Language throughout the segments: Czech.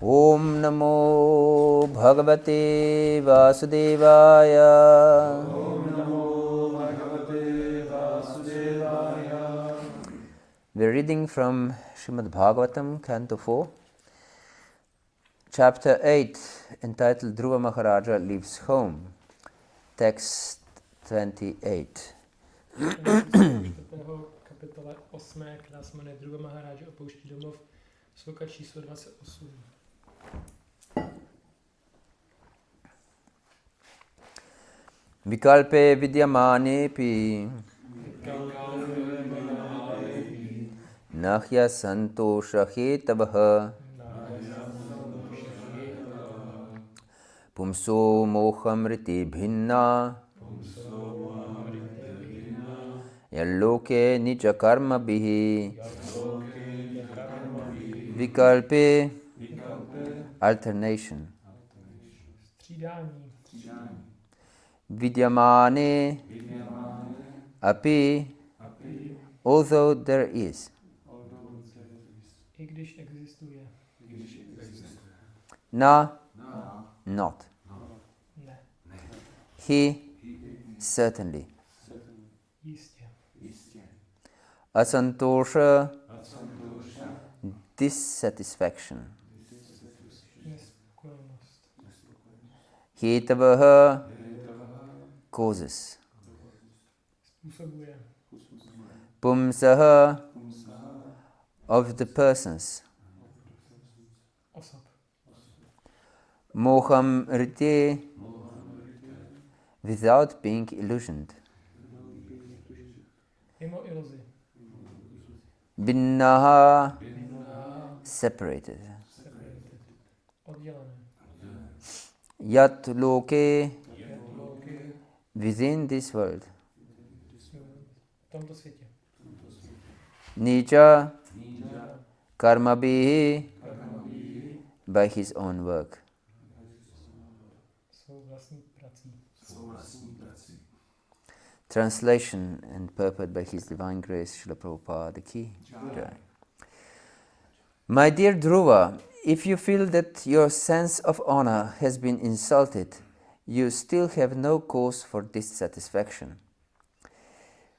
Om namo Bhagavate Vasudevaya. Om namo Bhagavate Vasudevaya. We're reading from Srimad Bhagavatam, Canto 4, Chapter 8, entitled Dhruva Maharaja Leaves Home, Text 28. Kapitole 8, která se jmenuje Dhruva Maharaja opouští domov, sloka číslo 28. Vikalpe vidyamane pi nahya santosha hetavaha pumso mohamriti bhinna yalloke nicha karma bihi vikalpe alternation Střídání. vidyamane api although there is I když existuje. na not Ne. he certainly Jistě. asantosha dissatisfaction Nespokojenost. hetavaha causes Způsobuje. pumsaha of the persons Osob. moham rite without being illusioned Mimo iluzi. binnaha separated Separated. Oddělené. yat loke within this world V tomto světě. Nija karmabhihi by his own work. Svou vlastní prací. Translation and purport by His Divine Grace Srila Prabhupada Ki Jai. My dear Dhruva, if you feel that your sense of honor has been insulted, you still have no cause for dissatisfaction.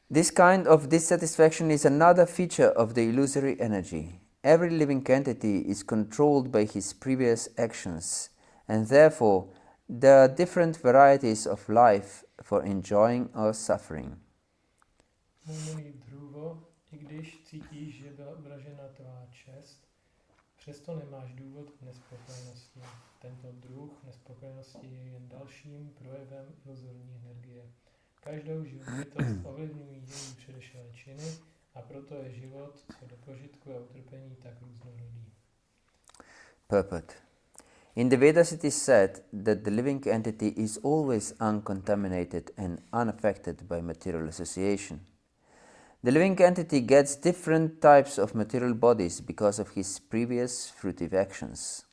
This kind of dissatisfaction is another feature of the illusory energy. Every living entity is controlled by his previous actions, and therefore there are different varieties of life for enjoying or suffering. Můj milý Dhruvo, i když cítíš, že byla uražena tvá čest, přesto nemáš důvod k nespokojenosti. Tento druh nespokojenosti je jen dalším projevem iluzorní energie. Každou živou bytost ovlivňují její předešlé činy a proto je život co do požitku a utrpení tak různorodý. Purport. In the Vedas it is said that the living entity is always uncontaminated and unaffected by material association. The living entity gets different types of material bodies because of his previous fruitive actions.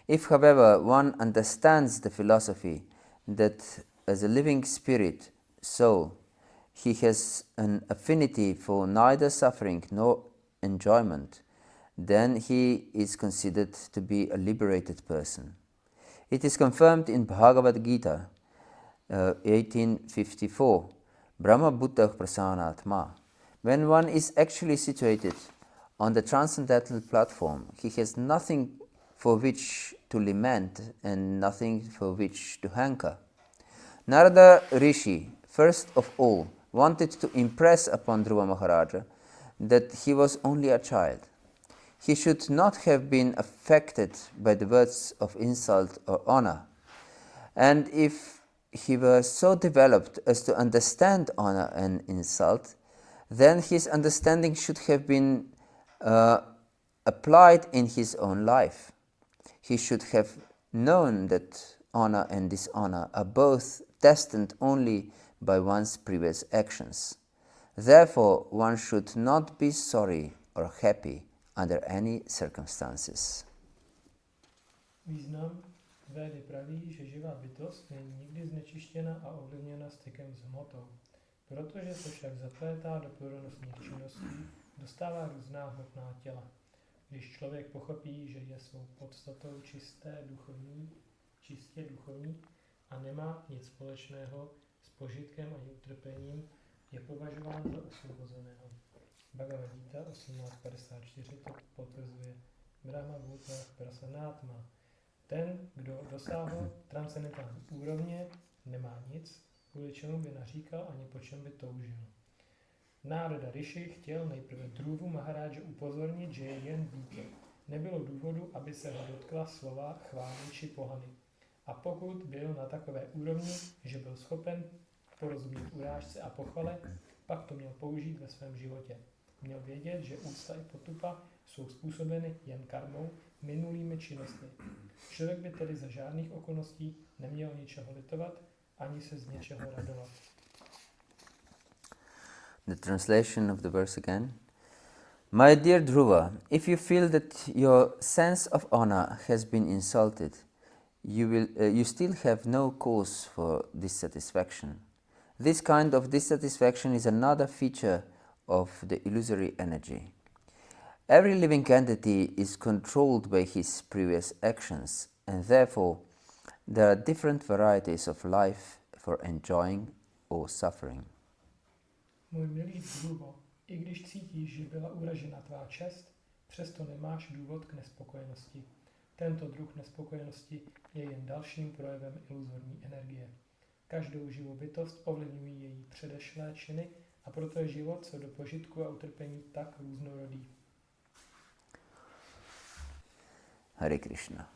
If, however, one understands the philosophy that as a living spirit, soul, he has an affinity for neither suffering nor enjoyment, then he is considered to be a liberated person. It is confirmed in Bhagavata-dharma 1854, Brahma Buddha Prasanatma. When one is actually situated on the transcendental platform, he has nothing for which to lament and nothing for which to hanker. Narada Rishi, first of all, wanted to impress upon Dhruva Maharaja that he was only a child. He should not have been affected by the words of insult or honor. And if he were so developed as to understand honor and insult, then his understanding should have been applied in his own life. He should have known that honor and dishonor are both destined only by one's previous actions. Therefore, one should not be sorry or happy under any circumstances. Význam Védy praví, že živá bytost není nikdy znečištěna a ovlivněna stykem s hmotou. Protože se však zaplétá do plodonostních činností, dostává různá hmotná těla. Když člověk pochopí, že je svou podstatou čistě duchovní a nemá nic společného s požitkem ani utrpením, je považován za osvobozeného. Bhagavad-gita 18.54 to potvrzuje. Brahma bhuta prasanatma. Ten, kdo dosáhl transcendentální úrovně, nemá nic, kvůli čemu by naříkal ani po čem by toužil. Nárada Rishi chtěl nejprve Dhruvu Maharáže upozornit, že je jen dítě. Nebylo důvodu, aby se ho dotkla slova chvály či pohany. A pokud byl na takové úrovni, že byl schopen porozumět urážce a pochvale, pak to měl použít ve svém životě. Měl vědět, že úcta i potupa jsou způsobeny jen karmou, minulými činnostmi. Člověk by tedy za žádných okolností neměl ničeho litovat, ani se z něčeho radovat. The translation of the verse again. My dear Dhruva, if you feel that your sense of honor has been insulted, you still have no cause for dissatisfaction. This kind of dissatisfaction is another feature of the illusory energy. Every living entity is controlled by his previous actions, and therefore there are different varieties of life for enjoying or suffering. Můj milý Dhruvo, i když cítíš, že byla uražena tvá čest, přesto nemáš důvod k nespokojenosti. Tento druh nespokojenosti je jen dalším projevem iluzorní energie. Každou živou bytost ovlivňují její předešlé činy a proto je život co do požitku a utrpení tak různorodý. Hare Krishna.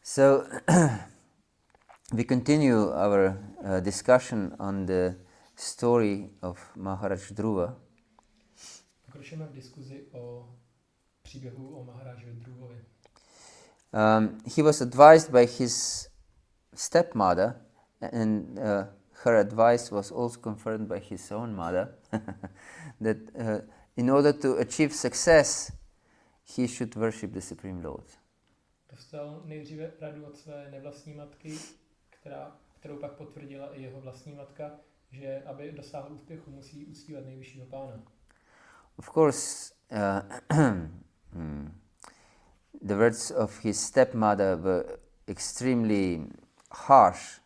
So, we continue our discussion on the story of Maharaj Dhruva. Pokračujeme v diskuzi o příběhu o Maharážovi Dhruvovi. He was advised by his stepmother, and her advice was also confirmed by his own mother, that in order to achieve success, he should worship the Supreme Lord. Dostal nejdříve radu od své nevlastní matky, kterou pak potvrdila i jeho vlastní matka, že aby dosáhl úspěchu, musí uctívat nejvyššího pána. Of course, the words of his stepmother were extremely harsh,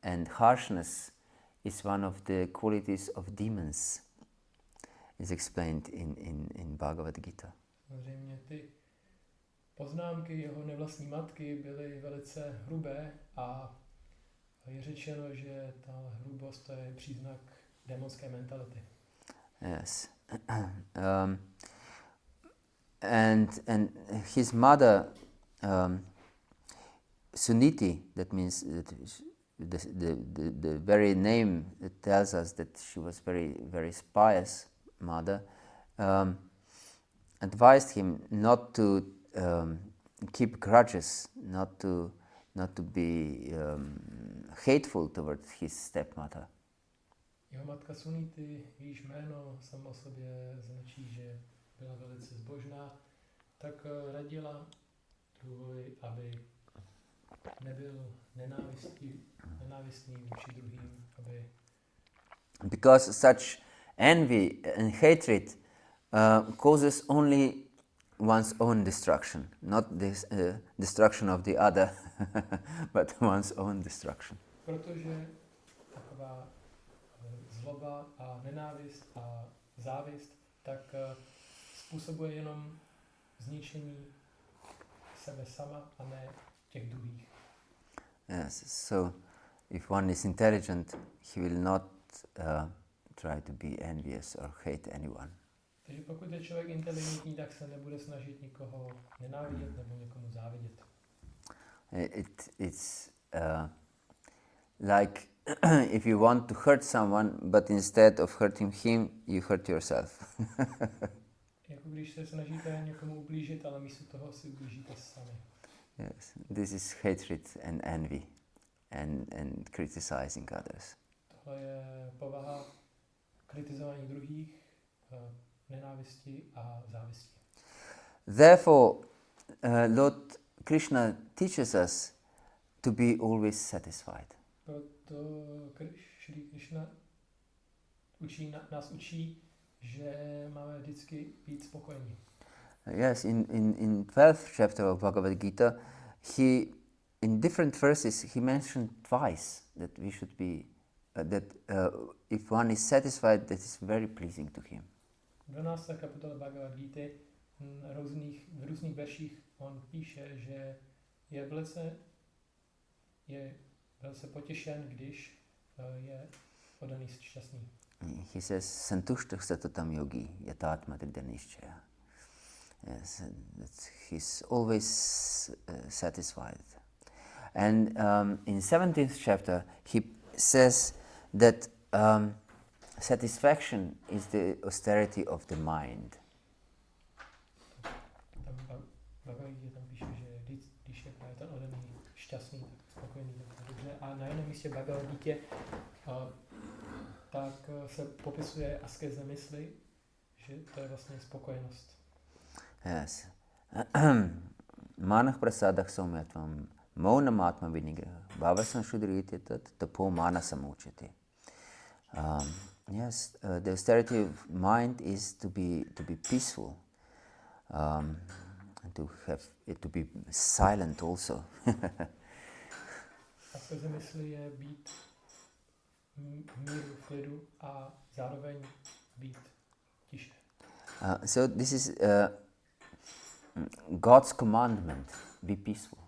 and harshness is one of the qualities of demons, is explained in Bhagavad-gita. Samozřejmě ty poznámky jeho nevlastní matky byly velice hrubé a je řečeno, že ta hrubost to je příznak démonské mentality. Yes. And his mother, Suniti, that means that the very name that tells us that she was very pious mother, advised him not to keep grudges, not to be hateful towards his stepmother. Jeho matka Suniti, jejíž jméno samo o sobě značí, že byla velice zbožná, tak radila Dhruvovi, aby nebyl nenávistný vůči druhým, aby... Because such envy and hatred causes only one's own destruction, not this destruction of the other, but one's own destruction. Protože taková zloba a nenávist a závist tak způsobuje jenom zničení sebe sama a ne těch druhých. Yes, so if one is intelligent, he will not try to be envious or hate anyone. Takže pokud je člověk inteligentní, tak se nebude snažit nikoho nenávidět nebo někomu závidět. It's like if you want to hurt someone, but instead of hurting him, you hurt yourself. Jako když se snažíte někomu ublížit, ale místo toho si ublížíte sami. Yes, this is hatred and envy and criticizing others. Tohle je povaha kritizování druhých, nenávisti a závisti. Therefore, Lord Krishna teaches us to be always satisfied. Proto Šri Krishna nás učí, že máme vždycky být spokojení. Yes, in 12th chapter of Bhagavad-gita, he, in different verses, he mentioned twice that we should be, if one is satisfied, that is very pleasing to him. 12. kapitola Bhagavad-gity v různých verších on píše, že je velice potěšen, když je oddaný šťastný. He says, santushta satatam yogi yatatma dridhanishchaya. Yes, he's always satisfied. And in 17th chapter, he says that satisfaction is the austerity of the mind. Tam píše, že když je právě ten oddaný šťastný, tak spokojený, tak dobře. A na jiném místě Bhagavad-gitě tak se popisuje askeze mysli, že to je vlastně spokojenost. Yes. Manah prasadah saumyatvam maunam atma vinigraha bhavasam shudriti tat tapo manasam uchati. Yes, the austerity of mind is to be peaceful, and to have it to be silent also. Askeze mysli je být v míru, v klidu a zároveň být tiše. So this is God's commandment: be peaceful,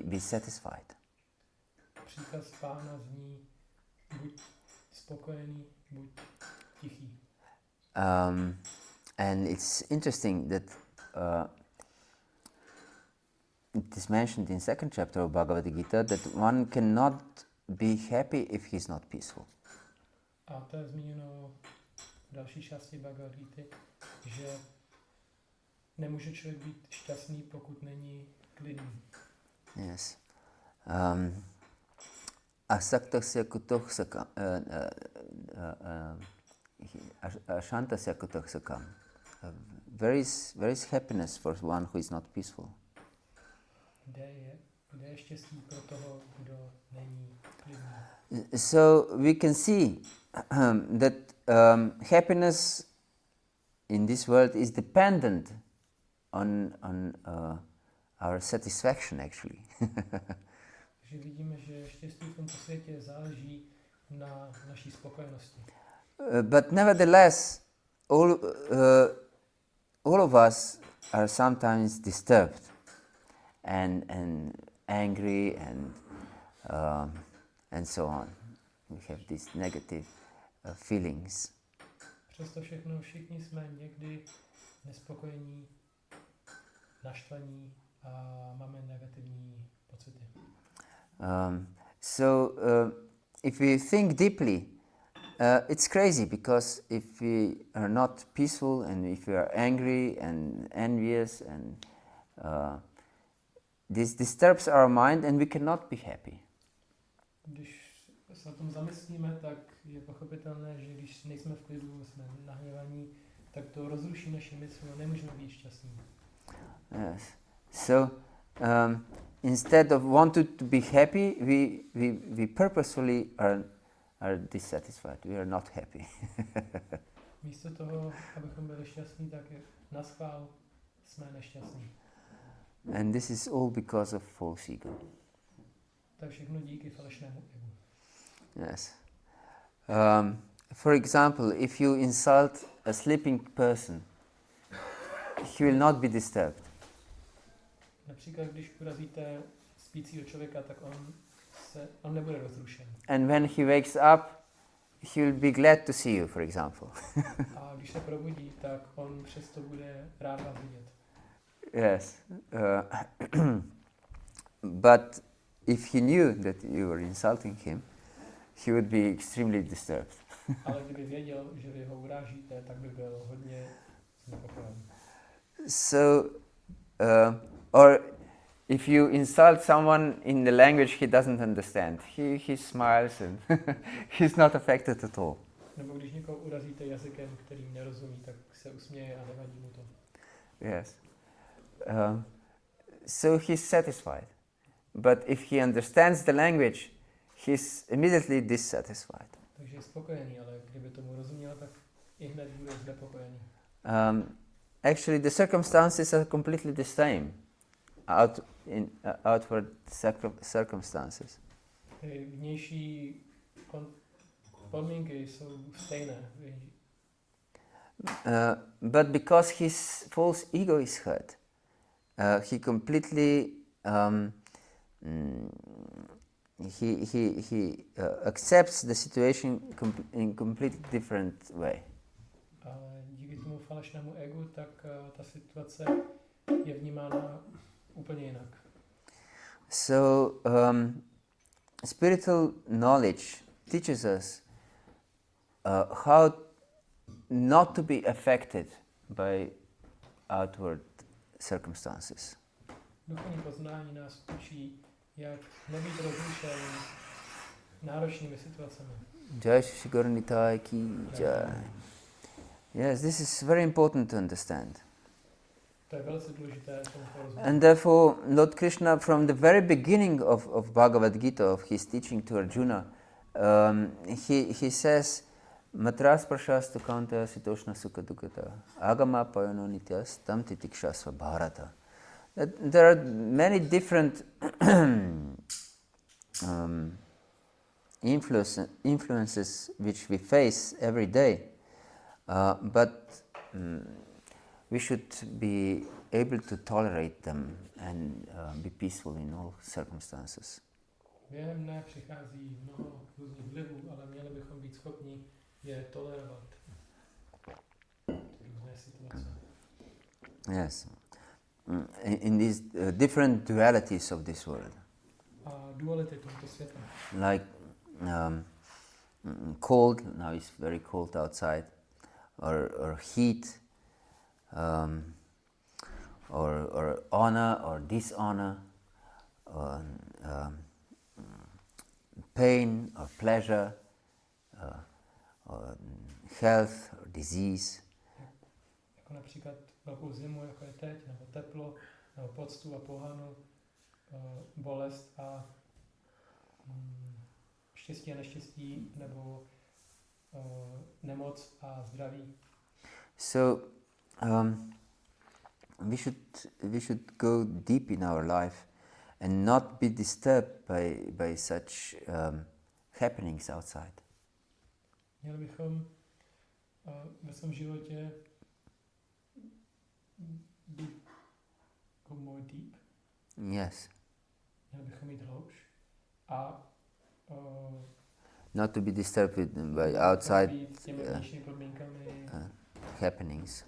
be satisfied. Příkaz Pána zní: buď spokojený, buď tichý. And it's interesting that it is mentioned in 2nd chapter of Bhagavad-gita that one cannot be happy if he's not peaceful. A to je zmíněno v další části Bhagavad-gity, že nemůže člověk být šťastný, pokud není klidný. Yes. Asaktasya kutoh sakam, ashantasya kutoh sakam. There is happiness for one who is not peaceful. Kde je štěstí pro toho, kdo není klidný? So we can see that happiness in this world is dependent on our satisfaction, actually. Takže vidíme, že štěstí v tomto světě záleží na naší spokojenosti. But nevertheless, all of us are sometimes disturbed and angry and so on. We have these negative feelings. Přesto všechno všichni jsme někdy nespokojení, naštvaní a máme negativní pocity. If we think deeply, it's crazy, because if we are not peaceful and if we are angry and envious, and this disturbs our mind and we cannot be happy. Když se o tom zamyslíme, tak je pochopitelné, že když nejsme v klidu, jsme nahněvaní, tak to rozruší naši mysl a nemůžeme být šťastní. Yes. So instead of wanting to be happy, we purposefully are dissatisfied. We are not happy. Místo toho, abychom byli šťastní, tak naschvál jsme nešťastní. And this is all because of false ego. To je všechno díky falešnému egu. Yes. For example, if you insult a sleeping person, he will not be disturbed. Například, když urazíte spícího člověka, tak on nebude rozrušen. And when he wakes up, he will be glad to see you, for example. A když se probudí, tak on přesto bude rád vás vidět. Yes. But if he knew that you were insulting him, he would be extremely disturbed. Ale kdyby věděl, že vy ho urážíte, tak by byl hodně znepokojen. So, or if you insult someone in the language he doesn't understand, he smiles and he's not affected at all. Nebo když někoho urazíte jazykem, kterým nerozumí, tak se usměje a nevadí mu to. Yes. So he's satisfied. But if he understands the language, he's immediately dissatisfied. Takže je spokojený, ale kdyby tomu rozuměl, tak i hned bude znepokojený. Actually, the circumstances are completely the same. Outward circumstances. Ty vnější podmínky jsou stejné. But because his false ego is hurt, he completely he accepts the situation in completely different way. Ale díky tomu falešnému egu, tak ta situace je vnímána úplně jinak. So spiritual knowledge teaches us how not to be affected by outward circumstances. Duchovní poznání nás učí, jak nebýt rozrušen náročnými situacemi. Jai Shri Gaura Nitai ki jai. Yes, this is very important to understand. To je velice důležité tomu porozumět. And therefore, Lord Krishna, from the very beginning of Bhagavad-gita, of his teaching to Arjuna, he says, Matras prashastu kanta sitoshna sukha dukkata agama payano nityas tam titikshasva bharata. There are many different influences which we face every day, but we should be able to tolerate them and be peaceful in all circumstances. Během dne přichází mnoho různých vlivů, ale měli bychom být schopni je tolerovat. Různé situace. Yes. In these different dualities of this world. A duality tohoto světa. Like cold, now it's very cold outside, or heat, or honor or dishonor, or pain or pleasure, or health or disease. Jako například velkou zimu, jako je teď, nebo teplo, nebo poctu a pohanu, bolest a štěstí a neštěstí, nebo nemoc a zdraví. So we should go deep in our life and not be disturbed by such happenings outside. Měli bychom ve svém životě být go more deep. Yes. Měli bychom jít hloubš a not to be disturbed by outside happenings.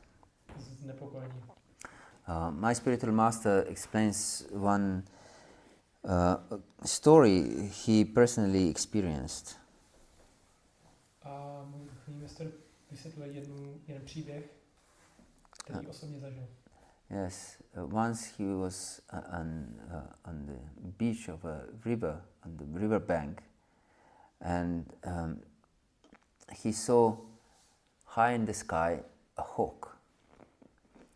My spiritual master explains one story he personally experienced. A můj duchovní mistr vysvětluje jeden příběh, který osobně zažil. Yes, once he was on the beach of a river, on the river bank, and he saw high in the sky a hawk.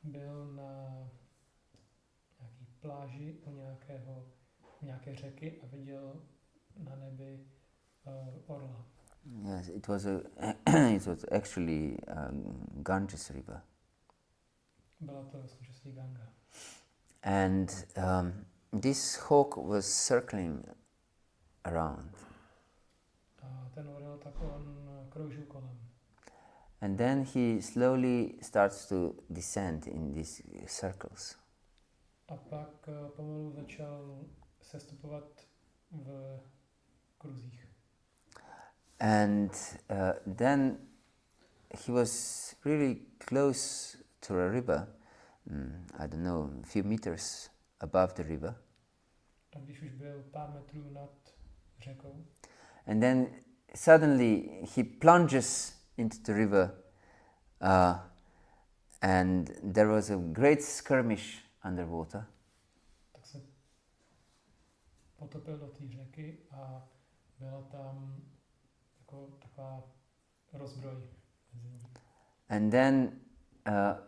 Byl na nějaký pláži u nějaké řeky a viděl na nebi orla. Yes, it was actually Ganges river. Byla to skutečně Ganga. And this hawk was circling around. A ten orel tak on kroužil kolem. And then he slowly starts to descend in these circles. A pak pomalu začal sestupovat v kruzích. And then he was really close to a river, I don't know, a few meters above the river. A když už byl pár metrů nad řekou. And then suddenly he plunges into the river, and there was a great skirmish underwater. Tak se potopil do té řeky a byla tam jako taková rozbroj. And then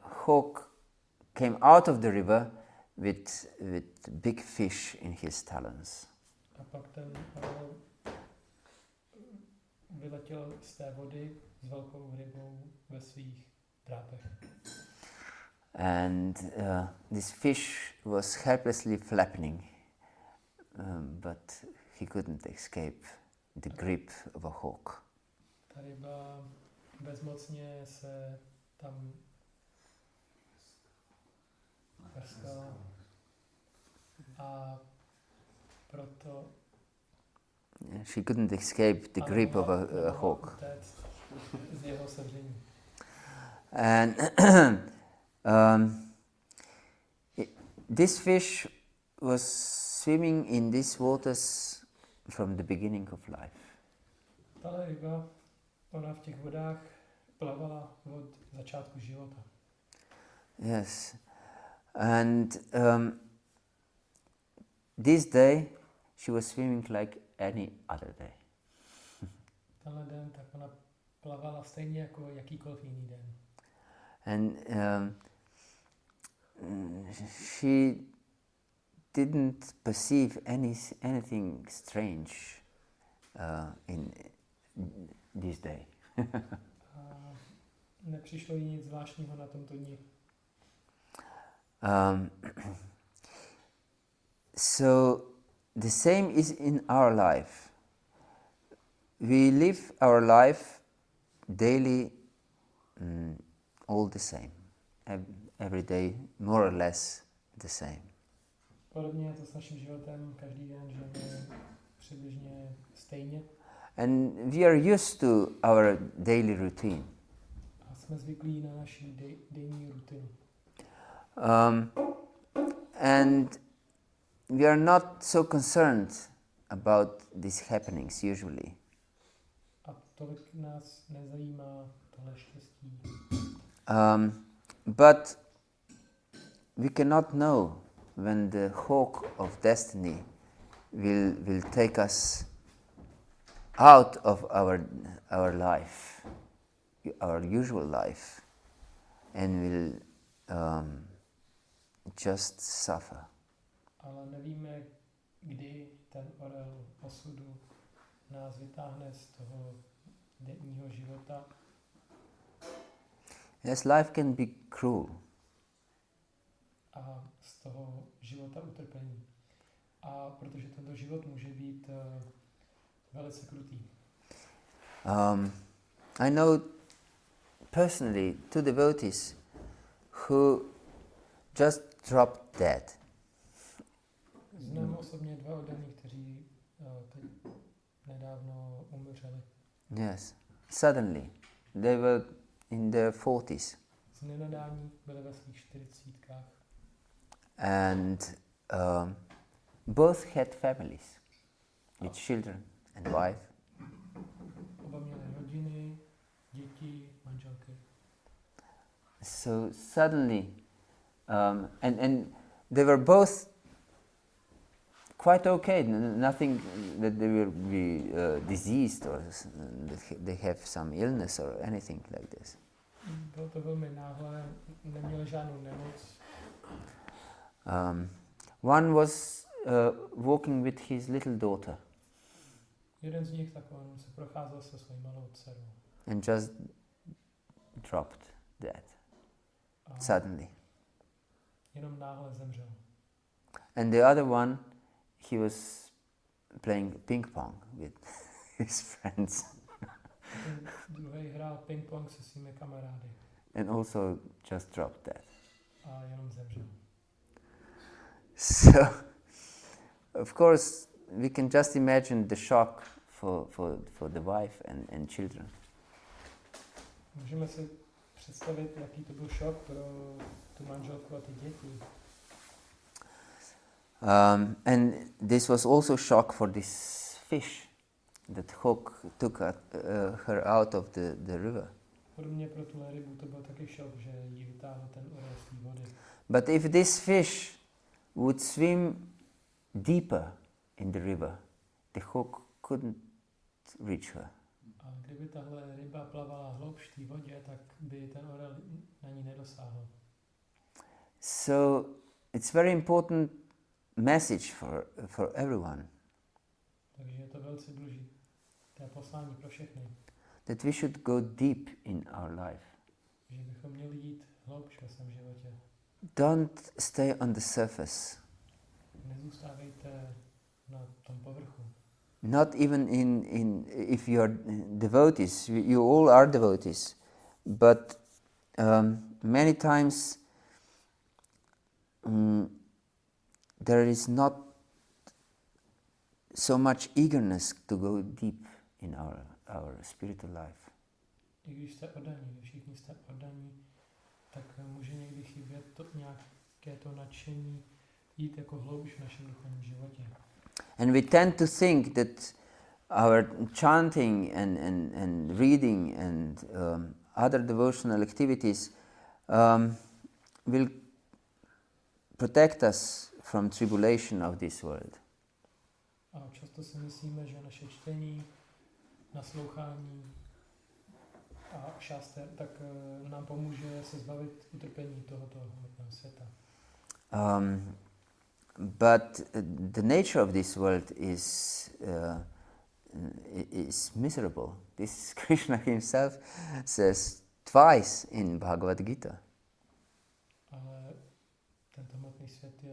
hawk came out of the river with big fish in his talons. A pak ten vyletěl z té vody s velkou rybou ve svých drápech. And this fish was helplessly flapping, but he couldn't escape the grip of a hawk. Ta ryba bezmocně se tam prskala a proto She couldn't escape the grip of a hawk. Z jeho sevření. And this fish was swimming in these waters from the beginning of life. Tahle ryba, ona v těch vodách plavala od začátku života. Yes. And this day she was swimming like any other day. Tenhle den tak ona plavala stejně jako jakýkoliv jiný den. And she didn't perceive anything strange in this day. A nepřišlo jí nic zvláštního na tomto dni. So the same is in our life. We live our life daily, all the same. Every day, more or less the same. Podobně je to s naším životem, každý den žijeme přibližně stejně. And we are used to our daily routine. A jsme zvyklí na naši denní rutinu. And we are not so concerned about these happenings usually. A tolik nás nezajímá tohle štěstí. But we cannot know when the hawk of destiny will take us out of our life, our usual life, and will just suffer. Ale nevíme, kdy ten orel osudu nás vytáhne z toho denního života. Yes, life can be cruel. A z toho života utrpení. A protože tento život může být velice krutý. I know personally 2 devotees who just dropped dead. Znám osobně 2 oddaní, kteří teď nedávno umřeli. Yes, suddenly they were in their 40s. Z nenadání byli ve svých 40kách. And both had families with children and wife. Oba měli rodiny, děti, manželky. So suddenly, and they were both quite okay. Nothing that they will be diseased or that they have some illness or anything like this. Bylo to velmi náhle, neměli žádnou nemoc. One was walking with his little daughter. Jeden z nich takový se procházel se svojí malou dcerou. And just dropped dead A suddenly. jenom náhle zemřel. And the other one, he was playing ping pong with his friends. Ten druhý hrál ping-pong se svými kamarády And also just dropped dead. a jenom zemřel. So, of course, we can just imagine the shock for the wife and children. Můžeme si představit, jaký to byl šok pro tu manželku a ty děti. And this was also shock for this fish. That hawk took her out of the river. Podobně pro tuhle rybu to byl taky šok, že jí vytáhl ten orel z té vody. But if this fish would swim deeper in the river, the hawk couldn't reach her. A kdyby tahle ryba plavala hloubš v té vodě, tak by ten orel na ní nedosáhl. So it's very important message for everyone. Takže je to velice důležitý To je poslání pro všechny. That we should go deep in our life. Že bychom měli jít hloubš ve svém životě. Don't stay on the surface. Nezůstávejte na tom povrchu. Not even if you are devotees. You all are devotees. But many times there is not so much eagerness to go deep in our spiritual life. I když jste oddaní, všichni jste oddaní, tak může někdy chybět nějaké to nadšení jít jako hloubš v našem duchovním životě. And we tend to think that our chanting and reading and other devotional activities will protect us from tribulation of this world. A často si myslíme, že naše čtení, naslouchání a šáster, tak nám pomůže se zbavit utrpení tohoto hmotného světa. But the nature of this world is miserable. This Krishna himself says twice in Bhagavad-gita. Ale tento hmotný svět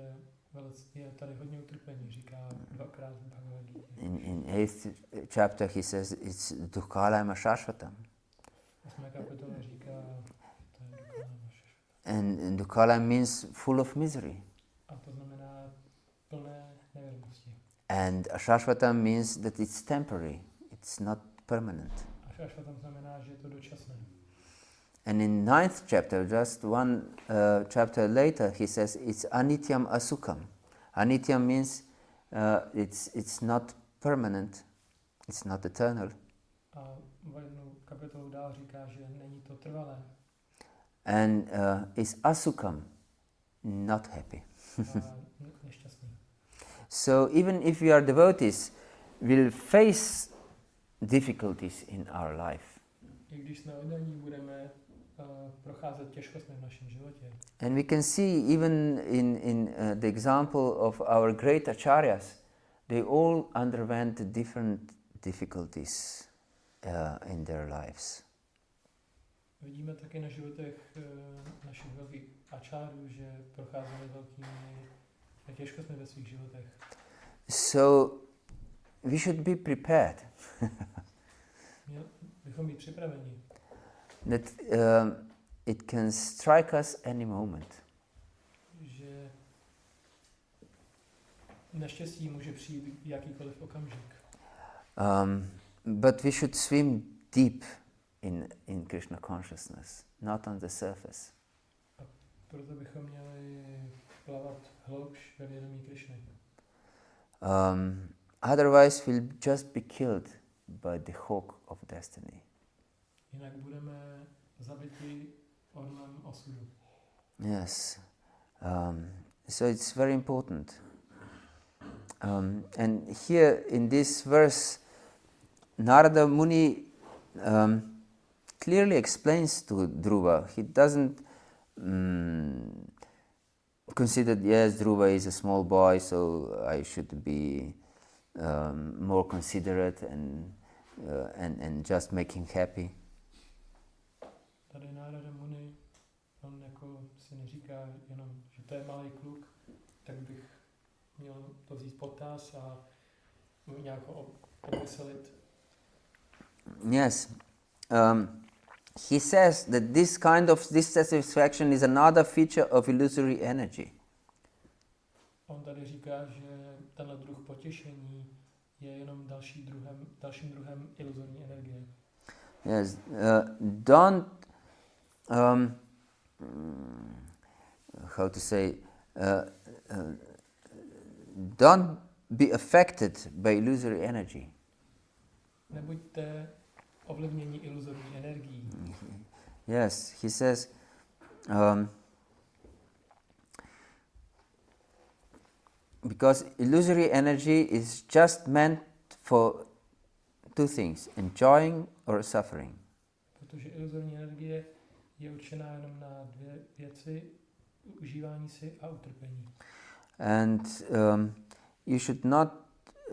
je tady hodně utrpení, říká dvakrát v Bhagavad-gita. In 8th chapter he says it's dukkhalayam shashvatam. 8. kapitola říká, to je dukkhalayam shashvatam. And dukkhalayam means full of misery. A to znamená plné nevěrnosti. And ashashvatam means that it's temporary. It's not permanent. A shashvatam znamená, že je to dočasné. And in 9th chapter, just one chapter later, he says it's anityam asukam. Anityam means it's not permanent, it's not eternal. A v jednu kapitolu dál říká, že není to trvalé. And it's asukam, not happy. A nešťastný. So even if we are devotees, we'll face difficulties in our life. I když jsme oddaní, budeme procházet těžkostmi v našem životě. And we can see even in the example of our great acharyas, they all underwent different difficulties in their lives. Vidíme taky na životech našich velkých ačárů, že procházeli velkými těžkostmi ve svých životech. So we should be prepared. Měli bychom být připraveni. That it can strike us any moment. Že neštěstí může přijít v jakýkoliv okamžik. But we should swim deep in Krishna consciousness, not on the surface. A proto bychom měli plavat hloubš ve vědomí Krišny. Otherwise we'll just be killed by the hawk of destiny. Jinak budeme zabiti orlem osudu. Yes. So it's very important. And here in this verse, Narada Muni clearly explains to Dhruva. He doesn't consider, yes, Dhruva is a small boy, so I should be more considerate and just make him happy. Tady Narada Muni, on jako si neříká jenom, že to je malý kluk, tak bych měl to vzít potaz a nějak ho obveselit. Yes. He says that this kind of dissatisfaction is another feature of illusory energy. On tady říká, že tenhle druh potěšení je jenom dalším druhem iluzorní energie. Yes. Don't how to say? Don't be affected by illusory energy. Nebuďte ovlivněni iluzorní energií. Yes, he says, because illusory energy is just meant for two things, enjoying or suffering. Protože iluzorní energie je určená jenom na dvě věci, užívání si a utrpení. And you should not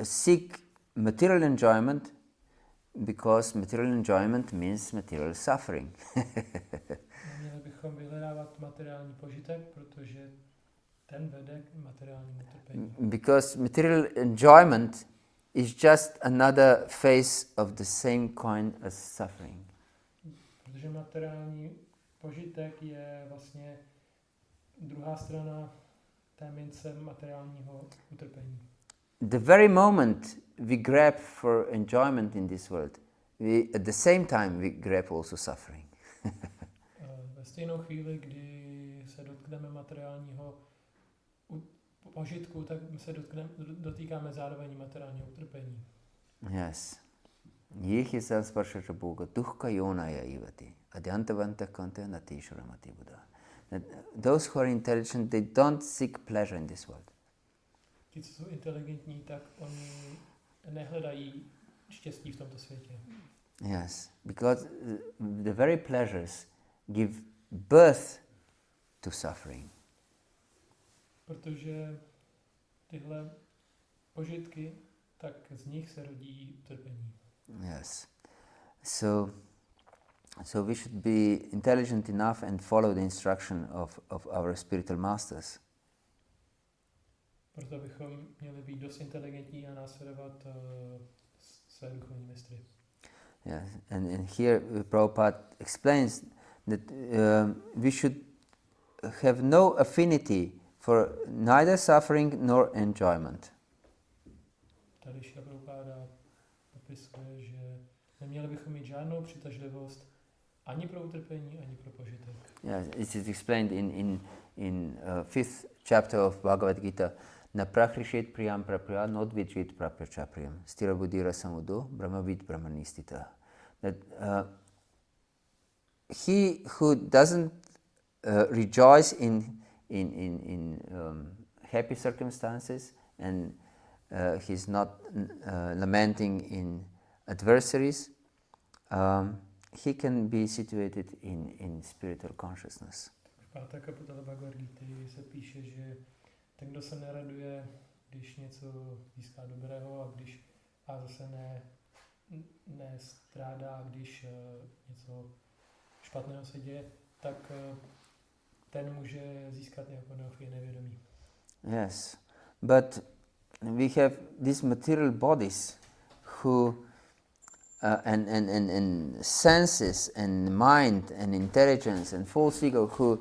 seek material enjoyment because material enjoyment means material suffering. Neměli bychom vyhledávat materiální požitek, protože ten vede k materiálnímu utrpení. Because material enjoyment is just another face of the same coin as suffering. Protože materiální požitek je vlastně druhá strana té mince materiálního utrpení. The very moment we grab for enjoyment in this world, we at the same time we grab also suffering. Ve stejnou chvíli, kdy se dotkneme materiálního požitku, tak se dotýkáme zároveň materiálního utrpení. Yes. Yehi salsparshasha bhoga dukkha yonaya ivati adyantavanta kante natishvaramati buddha. Those who are intelligent, they don't seek pleasure in this world. Ti, co jsou inteligentní, tak oni nehledají štěstí v tomto světě. Yes, because the very pleasures give birth to suffering. Protože tyhle požitky, tak z nich se rodí utrpení. Yes. So we should be intelligent enough and follow the instruction of our spiritual masters. Proto bychom měli být dost inteligentní a následovat své duchovní mistry. Yes. And here Prabhupada explains that we should have no affinity for neither suffering nor enjoyment. Tady Šrila Prabhupada popisuje, že neměli bychom mít žádnou přitažlivost ani pro utrpení, ani pro požitek. Yes, it is explained in 5th chapter of Bhagavata-dharma. Na prakrishet priyam prapriya nodvijit praprya priyam. Stira buddhira samudo brahmavid brahmanistita. That he who doesn't rejoice in happy circumstances and he's not lamenting in adversaries, he can be situated in spiritual consciousness. V 5. kapitole Bhagavad-gity se píše, že ten, kdo se neraduje, když něco získá dobrého a zase nestrádá, když něco špatného se děje, tak ten může získat nějakou nevědomí. Yes, but we have these material bodies who and senses and mind and intelligence and false ego who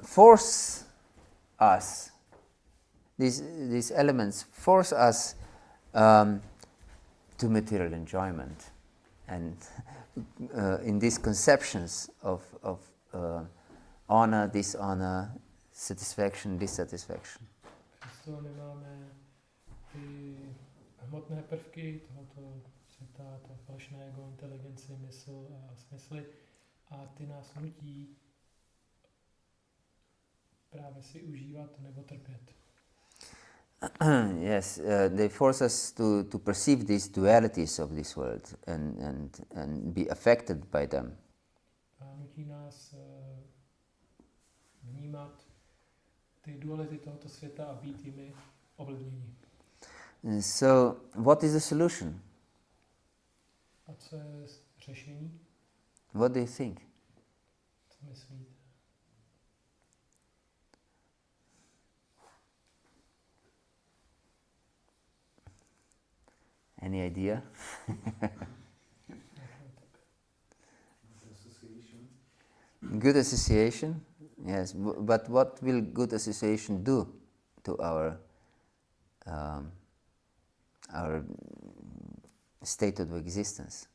force us, these elements force us to material enjoyment and in these conceptions of honor, dishonor, satisfaction, dissatisfaction. Přesto my máme ty hmotné prvky tohoto světa, to falešné ego, inteligenci, mysl a smysly a ty nás nutí právě si užívat nebo trpět. Yes, they force us to perceive these dualities of this world and be affected by them. A nutí nás vnímat ty duality tohoto světa a být jimi ovlivněni. So, what is the solution? A co je řešení? What do you think? Co myslíte? Any idea? Good association? Yes, but what will good association do to our state of existence?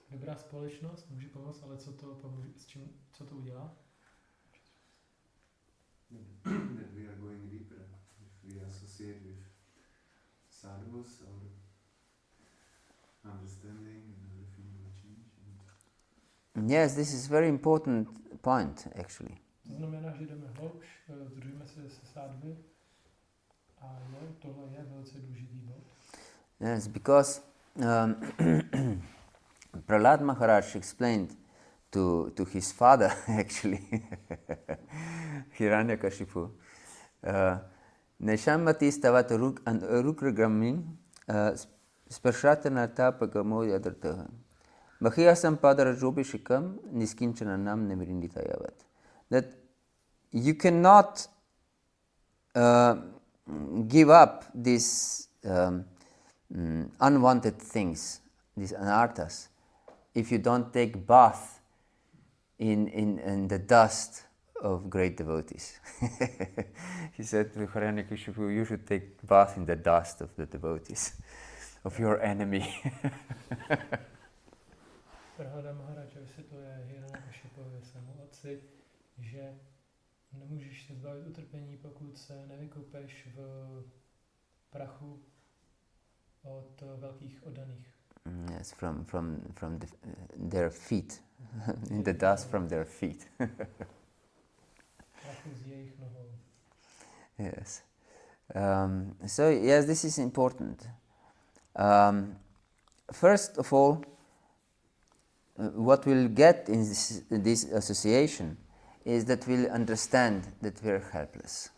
Dobrá společnost může pomoct, ale co to pomůže, co to udělá? That we are going deeper. If we associate with sadhus, our understanding and everything will change. Yes, this is very important point actually. To znamená, že jdeme hloubš, združíme se sádvy a jo, tohle je velice důležitý bod. Yes, because Prahlad Maharaj explained to his father actually, Hiranyakashipu, Neshamati stavat rukragramin sparshatanata pagamo yadrataha. Mahiyasam padarajobishikam niskinchananam nemirinditayavat. That you cannot give up these unwanted things, these anarthas, if you don't take bath in the dust of great devotees. He said to Hiranyakashipu, you should take bath in the dust of the devotees, of your enemy. Prahlada Maharaja vysvětluje Hiranyakashipovi svému otci, že nemůžeš se zbavit utrpení, pokud se nevykupeš v prachu od velkých oddaných. Yes, from their feet, in the dust from their feet. Prachu z jejich nohou. Yes. So yes, this is important. First of all, what we'll get in this association is that we'll understand that we're helpless.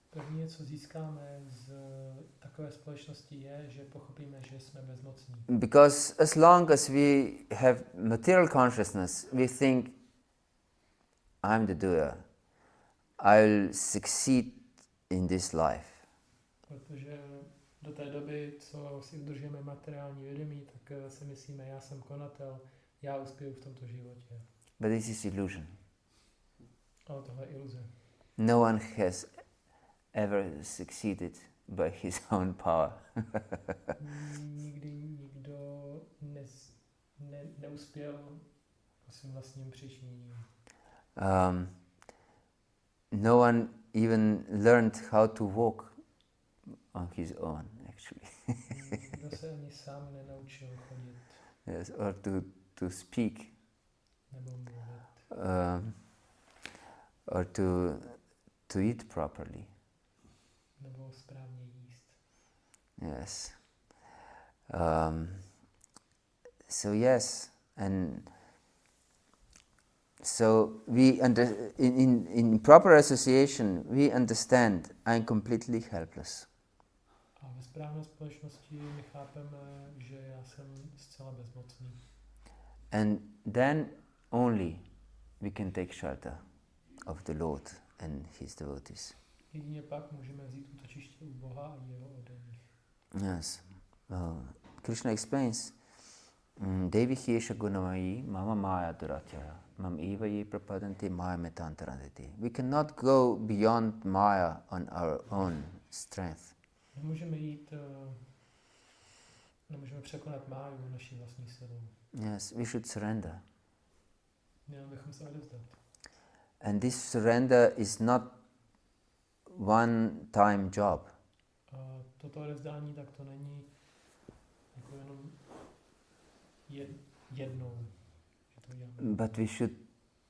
První, co získáme z takové společnosti, je, že pochopíme, že jsme bezmocní. Because as long as we have material consciousness, we think, I'm the doer. I'll succeed in this life. Protože do té doby, co si udržujeme materiální vědomí, tak si myslíme, já jsem konatel, já uspěju v tomto životě. But this is illusion. Ale tohle je iluze. No one has ever succeeded by his own power. Nikdy nikdo neuspěl po svým vlastním přičiněním. No one even learned how to walk on his own, actually. Nikdo se ani sám nenaučil chodit. Yes, or to speak. Nebo mluvit. Or to eat properly. Nebo správně jíst. Yes. So yes, and so we in proper association we understand I'm completely helpless. A ve správné společnosti my chápeme, že já jsem zcela bezmocný. And then only we can take shelter of the Lord and his devotees. Jedině pak můžeme vzít útočiště u Boha a jeho oddaných. Yes. Krishna explains, Devi Hiesha Gunamayi Mama Maya Duratya Mam Eva Ye Prapadanti Maya Metantaranditi. We cannot go beyond Maya on our own strength. Nemůžeme překonat máju naší vlastní silou. Yes, we should surrender. Měli bychom se odevzdat. And this surrender is not one-time job. A toto odevzdání tak to není jako jenom jednou, že to děláme. But we should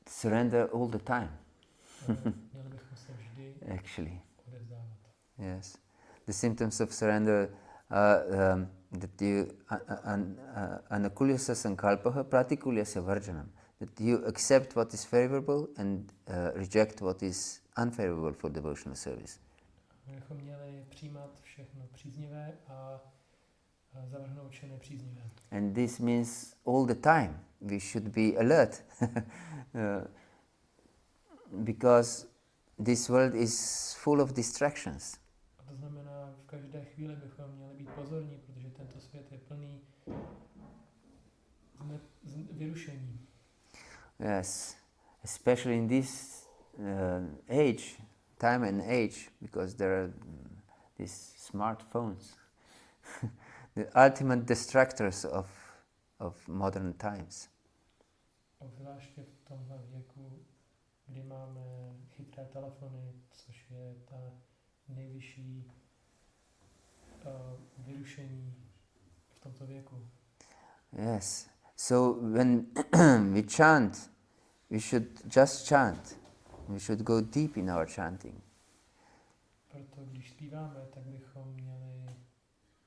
surrender all the time. Měli bychom se vždy Actually. odevzdávat. Yes. The symptoms of surrender that you anakulyasa sankalpaha pratikulyasa varjanam. That you accept what is favorable and reject what is unfavorable for devotional service. My bychom měli přijímat všechno příznivé a zavrhnout vše nepříznivé. And this means all the time we should be alert. Because this world is full of distractions. A to znamená, v každé chvíli bychom měli být pozorní, protože tento svět je plný vyrušení. Yes, especially in this age, time and age, because there are these smartphones, the ultimate distractors of modern times. Obzvláště v tomhle věku, kdy máme chytré telefony, což je ta nejvyšší vyrušení v tomto věku. Yes. So when we chant, we should just chant. We should go deep in our chanting. Proto když zpíváme, tak bychom měli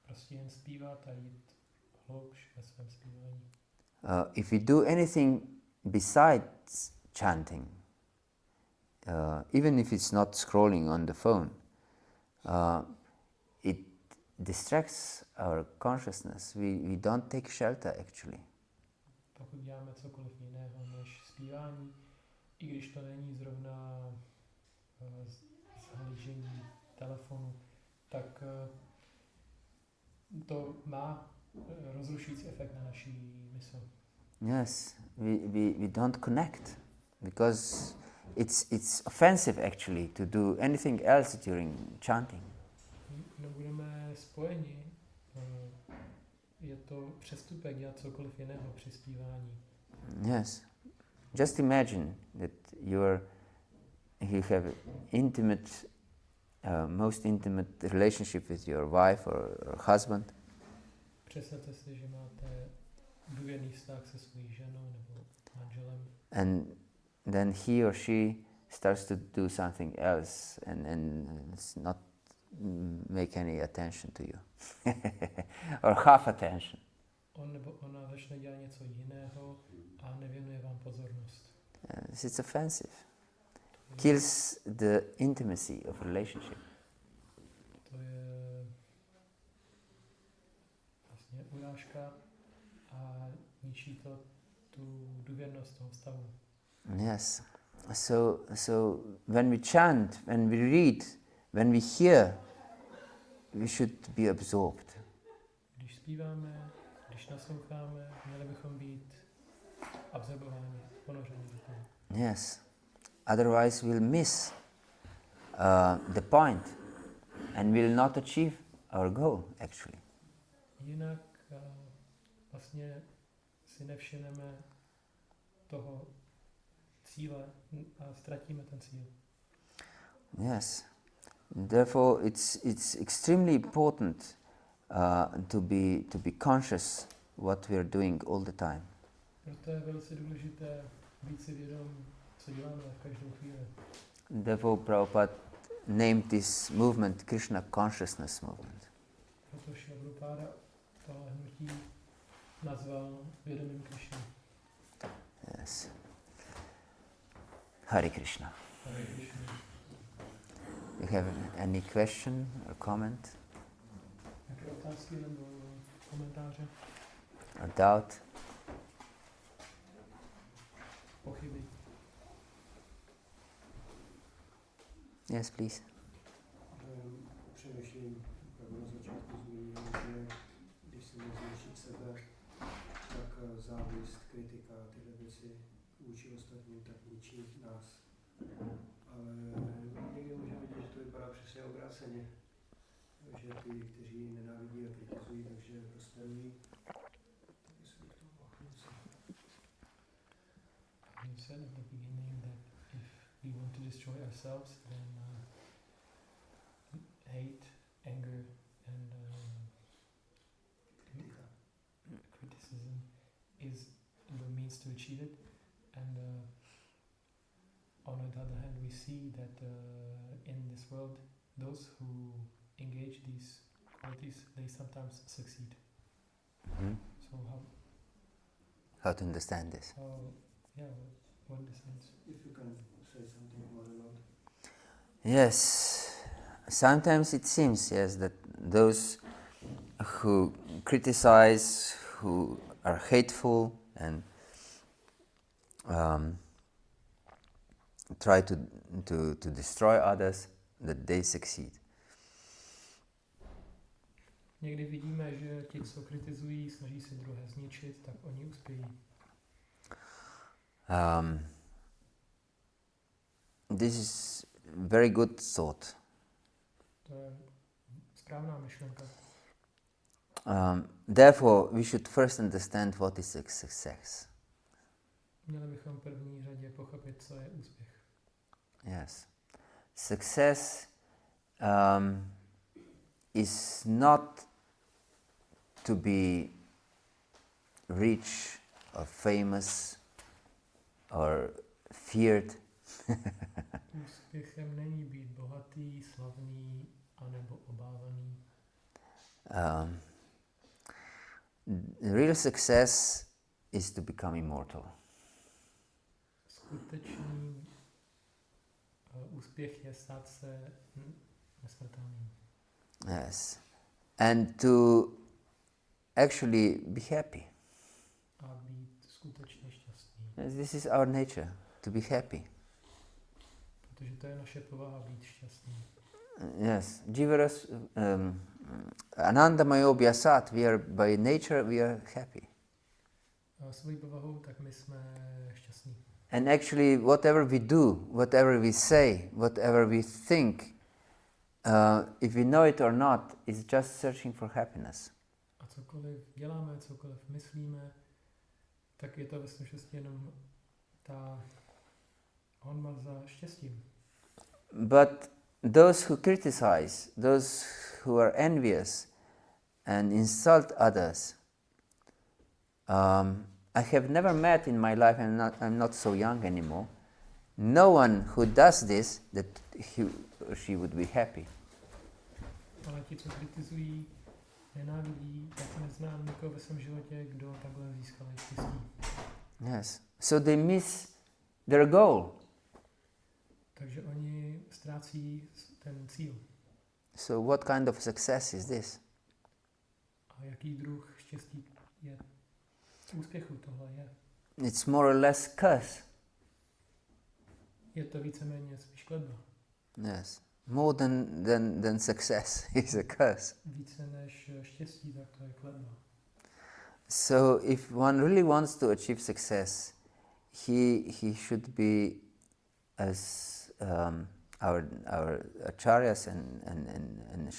prostě jen zpívat a jít hloubš ve svém zpívání. If we do anything besides chanting, even if it's not scrolling on the phone, it distracts our consciousness. We don't take shelter actually. Pokud děláme cokoliv jiného než zpívání, i když to není zrovna zhlížení telefonu, tak to má rozrušující efekt na naší mysl. Yes, we don't connect because it's offensive actually to do anything else during chanting. Nebudeme spojeni. Je to přestupek dělat cokoliv jiného při zpívání. Yes, just imagine that you have intimate, most intimate relationship with your wife or husband. Představte si, že máte důvěrný vztah se svou ženou nebo manželem. And then he or she starts to do something else and it's not make any attention to you. Or half attention. On nebo ona začne dělat něco jiného a nevěnuje vám pozornost. It's offensive. Kills the intimacy of relationship. To je vlastně urážka a ničí to tu důvěrnost toho vztahu. Yes. So when we chant, when we read, when we hear, we should be absorbed. Když zpíváme, když nasloucháme, měli bychom být absorbováni, ponořeni do toho. Yes. Otherwise we'll miss the point and will not achieve our goal actually. Jinak vlastně si nevšimneme toho cíle a ztratíme ten cíl. Yes. Therefore it's extremely important to be conscious what we are doing all the time. Proto je velice důležité být si vědom, co děláme v každou chvíli. Therefore Prabhupada named this movement Krishna Consciousness Movement. Proto Šrila Prabhupáda tohle hnutí nazval vědomím Krišny. Yes. Hare Krishna. Hare Krishna. You have any question or comment Jaké otázky nebo komentáře? or doubt? Pochyby? Yes, please. Přemýšlím, jak na začátku zmínil, že když se může zničit sebe, tak závist, kritika, tyhle věci vůči ostatním, tak ničí nás. Ale někdy může vidět, že to vypadá přesně obráceně. Že ty, kteří nenávidí a kritizují, takže prosperují. Tak jestli bych to mohl něco. You said at the beginning that if we want to destroy ourselves, then hate, anger, and criticism is the means to achieve it. And on the other hand, we see that in this world, those who engage these qualities, they sometimes succeed. Mm-hmm. So How to understand this? What the sense? If you can say something more about it. Yes, sometimes it seems, yes, that those who criticize, who are hateful and try to destroy others, that they succeed. Někdy vidíme, že ti, co kritizují, snaží se druhé zničit, tak oni uspějí. This is very good thought. To je správná myšlenka. Therefore, we should first understand what is success. Měli bychom v první řadě pochopit, co je úspěch. Yes. Success is not to be rich or famous or feared. Úspěchem není být bohatý, slavný, anebo obávaný. Real success is to become immortal. Skutečný úspěch je stát se nesmrtelným. Yes. And to actually be happy. A být skutečně šťastný. Yes, this is our nature, to be happy. Protože to je naše povaha být šťastný. Yes, Jivaras Anandamayo Vyasat, we are by nature we are happy. A svojí povahou, tak my jsme šťastní. And actually whatever we do, whatever we say, whatever we think, if we know it or not, is just searching for happiness. A cokoliv děláme, cokoliv myslíme, tak je to ve skutečnosti jenom ta honba za štěstím. But those who criticize, those who are envious and insult others, I have never met in my life, and I'm not so young anymore, no one who does this that he or she would be happy. Ale ti, co kritizují, nenávidí, tak neznám nikoho ve svém životě, kdo takhle získal štěstí. Yes. So they miss their goal. Takže oni ztrácí ten cíl. So what kind of success is this? A jaký druh štěstí je? Úspěchu tohle je. It's more or less curse. Je to víceméně spíš kletba. Yes. More than success is a curse. Více než štěstí, tak to je kletba. So if one really wants to achieve success, he should be as our acharyas and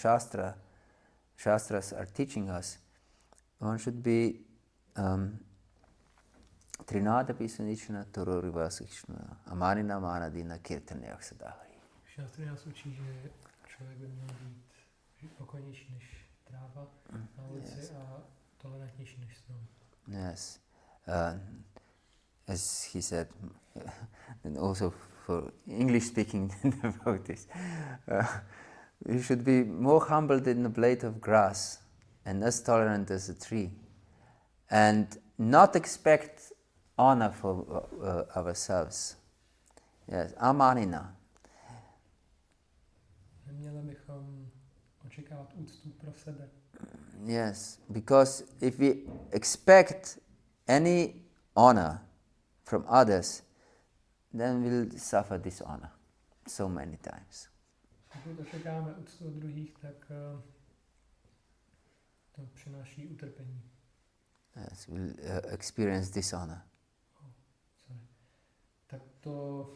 shastras are teaching us. One should be Trinadapi Sunichana Tororiva Krišnův Amanina Manadina Kirtanyak Sadahari. Šastry nás učí, že člověk by měl být pokojnější než tráva na ulici, Yes. a tolerantnější než strom. Yes. As he said, and also for English-speaking devotees, we should be more humble than a blade of grass and as tolerant as a tree, and not expect honor for ourselves. Yes, amanina. Neměli bychom očekávat úctu pro sebe. Yes, because if we expect any honor from others, then we'll suffer dishonor so many times. Pokud očekáváme úctu od druhých, tak to přináší utrpení. Yes, we'll experience dishonor. Tak to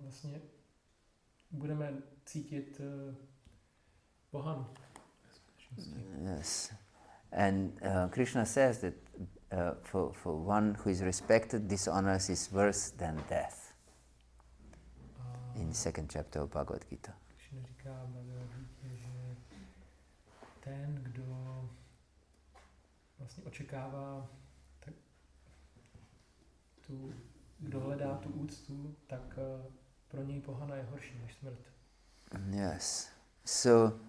vlastně budeme cítit pohanu. Yes, and Krishna says that for one who is respected, dishonor is worse than death. In the second chapter of Bhagavad-gita. Krishna říká v Bhagavad-gitě, že ten, kdo vlastně očekává kdo hledá tu úctu, tak pro něj pohana je horší než smrt. Yes. So,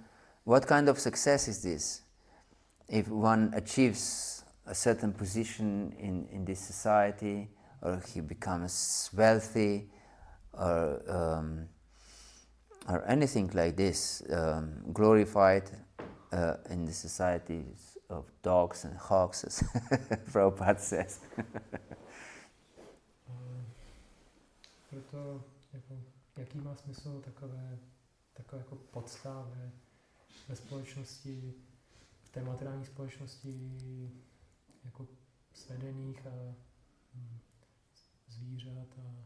what kind of success is this? If one achieves a certain position in this society, or he becomes wealthy, or anything like this, glorified in the societies of dogs and hogs, as Prabhupada says. Proto jaký má smysl takové jako podsta ve společnosti, v té materiální společnosti jako svedených a zvířat a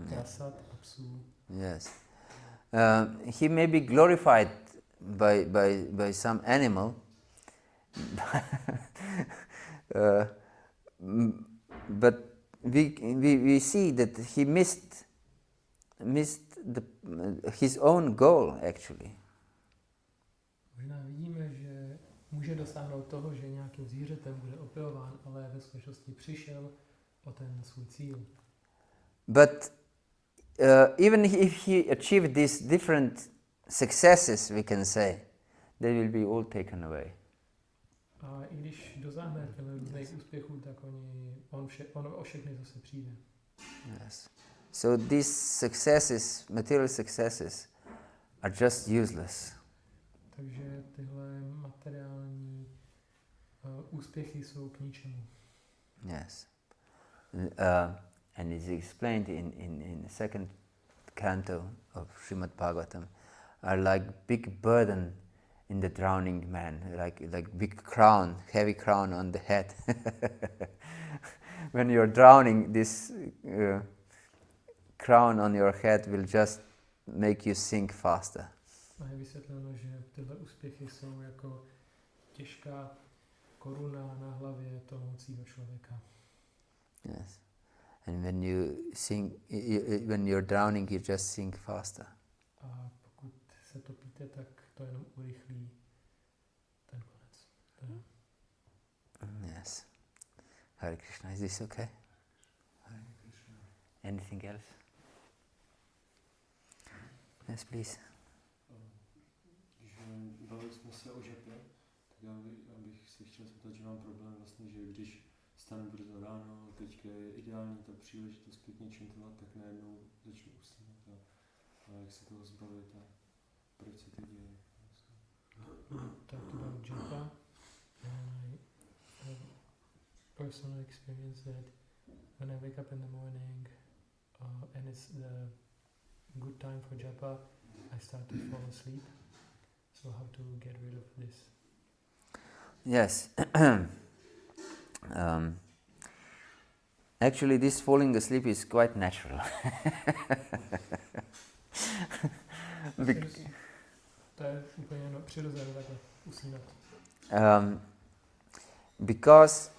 prasat a psů. Yes. He may be glorified by some animal, but we see that he missed his own goal actually. Možná vidíme, že může dosáhnout toho, že nějakým zvířetem bude opilován, ale ve skutečnosti přišel o ten svůj cíl. But even if he achieved these different successes, we can say, they will be all taken away. A i když dosáhne těchto různých úspěchů, tak on o všechny zase přijde. Yes. So these successes, material successes, are just useless. Takže tyhle materiální úspěchy jsou k ničemu. Yes. And it's explained in the second canto of Srimad Bhagavatam, are like big burden in the drowning man, like big crown, heavy crown on the head. When you're drowning, this crown on your head will just make you sink faster. A je vysvětleno, že tyhle úspěchy jsou jako těžká koruna na hlavě tonoucího člověka. Yes. And when you sink, when you're drowning, you just sink faster. A pokud se topíte, tak to jenom urychlí ten konec. Yes. Hare Krishna, is this okay? Hare Krishna. Anything else? Yes, please. Když bavili jsme se o žapě, tak já bych se chtěl zeptat, že mám problém vlastně, že když stanu brzo ráno, teďka je ideální ta příležitost k něčím tohle, tak najednou začnu usínat a jak se toho zbavit a proč se to děje. Talked about japa, and I have personal experience that when I wake up in the morning and it's the good time for japa, I start to fall asleep. So how to get rid of this? Yes. Actually, this falling asleep is quite natural. To je úplně přirozené takhle usínat. Because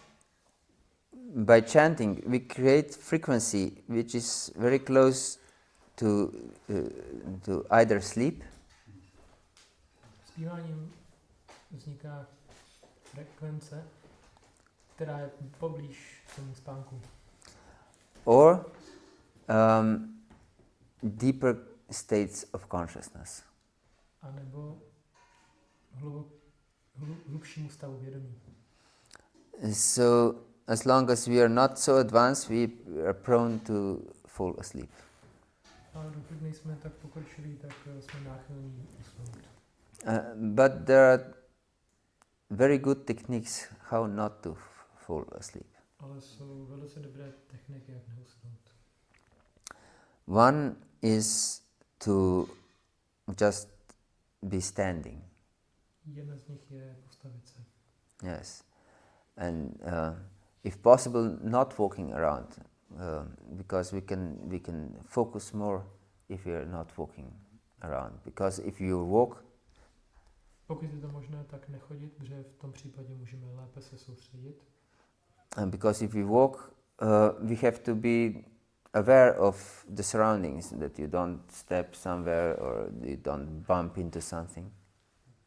by chanting we create frequency which is very close to either sleep. Zpíváním vzniká frekvence, která je poblíž tomu spánku. Or deeper states of consciousness. A nebo hlubšímu stavu vědomí. So as long as we are not so advanced, we are prone to fall asleep. A dokud nejsme tak pokročilí, tak jsme náchylní usnout. But there are very good techniques how not to fall asleep. Ale jsou velice dobré techniky, jak neusnout. One is to just be standing. Jedna z nich je postavit se. Yes. And if possible, not walking around, because we can focus more if we are not walking around. Because if you walk, Pokud je to možné, tak nechodit, protože v tom případě můžeme lépe se soustředit. and because if we walk, we have to be aware of the surroundings, that you don't step somewhere or you don't bump into something.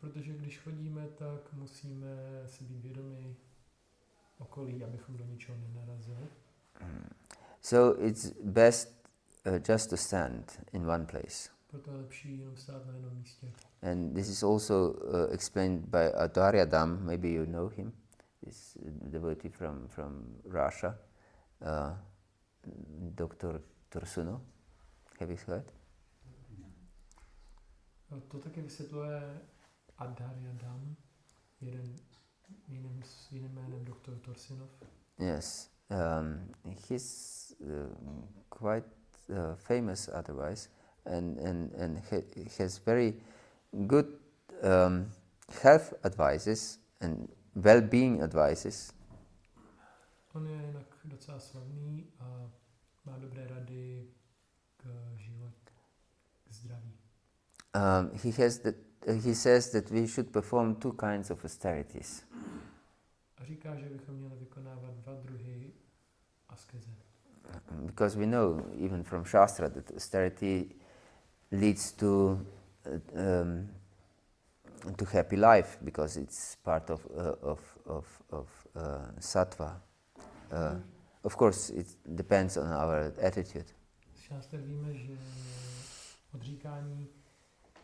Protože když chodíme, tak musíme si být vědomi okolí, abychom do ničeho nenarazili. So it's best just to stand in one place. Proto je lepší jenom stát na jednom místě. And this is also explained by Bhagavata-dharma, maybe you know him, this devotee from Russia, Dr. Tursuno. Have you heard? To taky vysvětluje Bhagavata-dharma, jiným jménem Dr. Tursinov. Yes. He's quite famous otherwise, and has very good health advices and well-being advices. On je jinak docela slavný a má dobré rady k životu, k zdraví. He says that we should perform two kinds of austerities. A říká, že bychom měli vykonávat dva druhy askeze. Because we know, even from Shastra, that austerity leads to happy life, because it's part of sattva. Of course, it depends on our attitude. Z šáster víme, že odříkání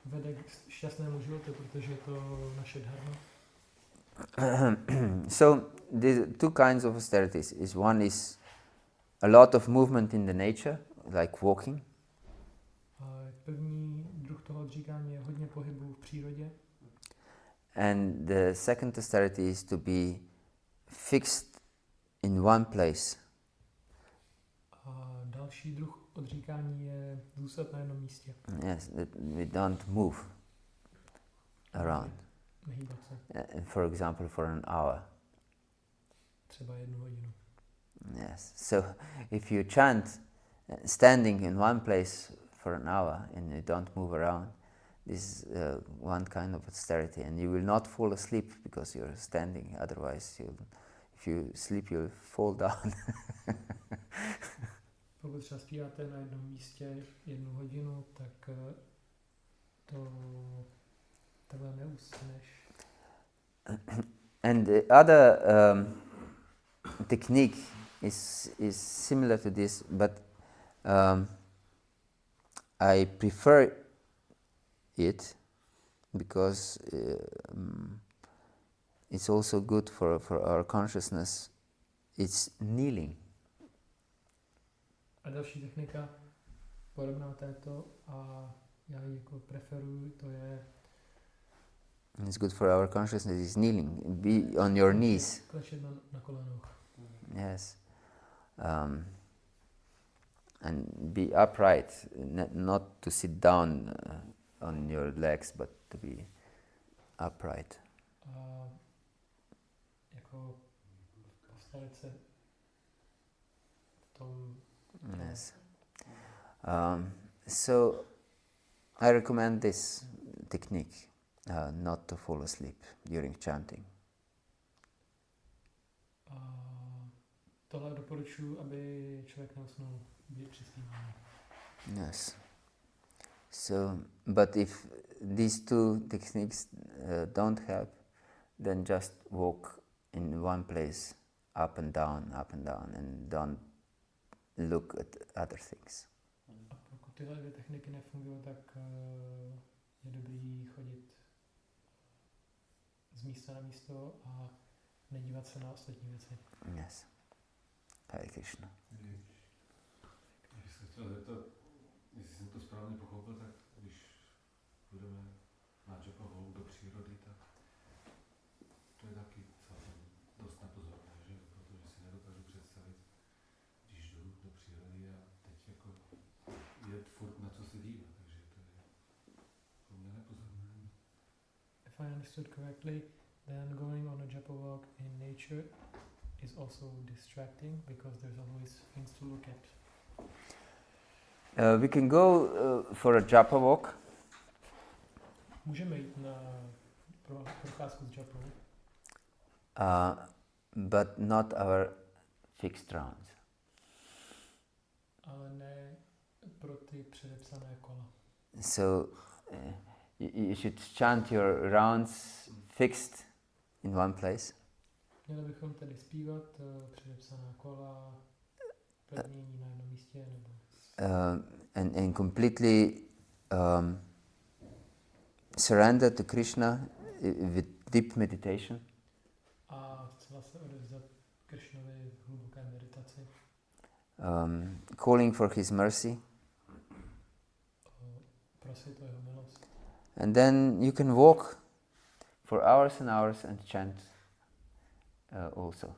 vede k šťastnému životu, protože je to naše dharma. So the two kinds of austerities one is a lot of movement in the nature, like walking. A první druh toho odříkání je hodně pohybu v přírodě. And the second austerity is to be fixed in one place. A další druh odříkání je zůstat na jednom místě. Yes, that we don't move around. Nehýbat se. For example, for an hour. Třeba 1 hodinu. Yes. So if you chant standing in one place for an hour and you don't move around, this is one kind of austerity, and you will not fall asleep because you're standing. Otherwise, if you sleep, you'll fall down. Pokud třeba zpíváte na jednom místě 1 hodinu, tak to takhle neusneš. And the other technique is similar to this, but I prefer it because it's also good for our consciousness. It's kneeling. A další technika podobná této a já ji jako preferuji, to je It's good for our consciousness. It's kneeling. Be on your knees. klečet na kolenách. Yes. And be upright, not to sit down on your legs, but to be upright. A jako postavit se v tom. Yes. So I recommend this technique, not to fall asleep during chanting. A tohle doporučuji, aby člověk neusnul při zpívání. Yes. So, but if these two techniques don't help, then just walk in one place, up and down, and don't look at other things. A pokud tyhle 2 techniky nefungují, tak je dobrý chodit z místa na místo a nedívat se na ostatní věci. Yes. Hare Krishna. Já jsem chtěl zeptat, jestli jsem to správně pochopil, tak když budeme na Japavolk do přírody, tak to je taky celkem dost nepozorné, že? Protože si nedokážu představit, když jdu do přírody a teď jako je furt na co se dívat, takže to je pro mě nepozorné. If I understood correctly, then going on a japa walk in nature is also distracting because there's always things to look at. We can go for a japa walk. Můžeme jít na procházku s japou, But not our fixed rounds. ale ne pro ty předepsané kola. So you should chant your rounds fixed in one place. Měli bychom tedy zpívat předepsaná kola, pevnění na jednom místě, nebo and completely surrender to Krishna with deep meditation. a zcela se odevzdat Krišnovi v hluboké meditaci. Calling for his mercy. Prosit o jeho milost. And then you can walk for hours and hours and chant also.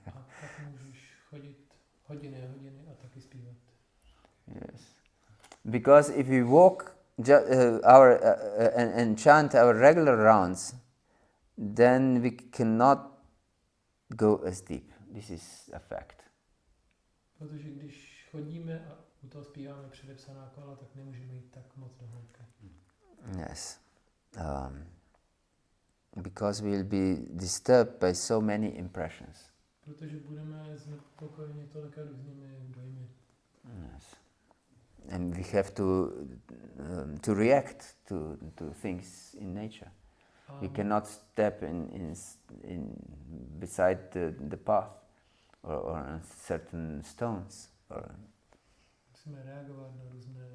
A tak můžeš chodit hodiny a hodiny a taky zpívat. Yes. Because if we walk and chant our regular rounds, then we cannot go as deep. This is a fact. Protože když chodíme a u toho zpíváme předepsaná kola, tak nemůžeme jít tak moc do hloubky. Yes. Because we'll be disturbed by so many impressions. Protože budeme znepokojeni tolika různými dojmy. Yes. And we have to react to things in nature. We cannot step in beside the path or on certain stones. Musíme reagovat na různé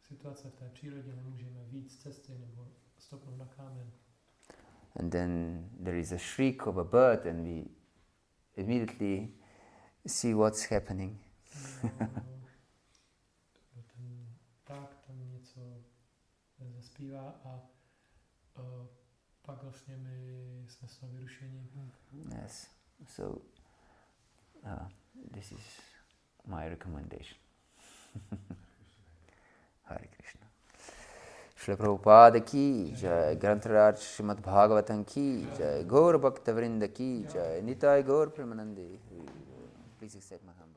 situace v té přírodě, nemůžeme víc cesty nebo stopnout na kámen. And then there is a shriek of a bird and we immediately see what's happening. Ten pták tam něco přispívá a pak vlastně my jsme z toho vyrušení. Yes. So this is my recommendation. Hare Krishna. Shri Prabhupada ki jai, Grantaraj Srimad Bhagavatam ki jai, Gaur Bhakta Vrinda ki jai, Nitai Gaur Premanandi. Please accept my humble